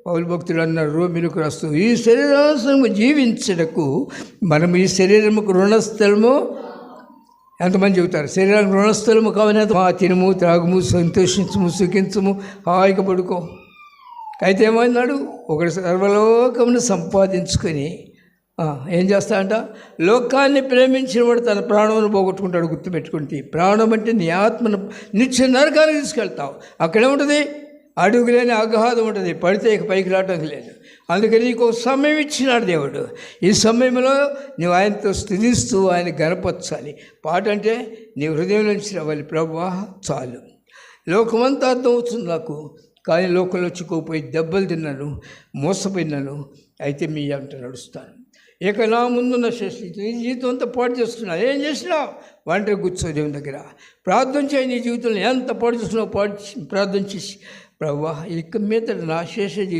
పౌలు భక్తుడు అన్నారు రోమిలకు రాస్తూ, ఈ శరీరానుసారము జీవించటకు మనం ఈ శరీరముకు రుణస్థలము, ఎంతమంది చెబుతారు శరీరానికి రుణస్థలము కావాలి, తినము త్రాగుము సంతోషించము సుఖించము హాయిగా పడుకో. అయితే ఏమన్నాడు, ఒకటి సర్వలోకమును సంపాదించుకొని ఏం చేస్తా అంట, లోకాన్ని ప్రేమించిన వాడు తన ప్రాణమును పోగొట్టుకుంటాడు. గుర్తుపెట్టుకుంటే ప్రాణం అంటే నీ ఆత్మను నిత్య నరకానికి తీసుకెళ్తావు. అక్కడేముంటుంది, అడుగులేని అగాధం ఉంటుంది, పడితే ఇక పైకి రావడానికి లేదు. అందుకని నీకు సమయం ఇచ్చినాడు దేవుడు. ఈ సమయంలో నువ్వు ఆయనతో స్తుతిస్తూ ఆయన గనపరచాలి. పాట అంటే నీ హృదయం నుంచి రావాలి, ప్రభువా చాలు. లోకమంతా అర్థమవుతుంది నాకు, కానీ లోకంలో చిక్కుపోయి దెబ్బలు తిన్నాను, మోసపోయినాను. అయితే మీ అంట నడుస్తాను. ఇక నా ముందున్న నీ జీవితం అంతా పాటు చేస్తున్నావు. ఏం చేసినావు, ఒంటరి కూర్చో దేవుని దగ్గర ప్రార్థన చేయి. నీ జీవితంలో ఎంత పాటు చేస్తున్నావు ప్రార్థన చేసి, ప్రభువా ఇక మీద నా శేష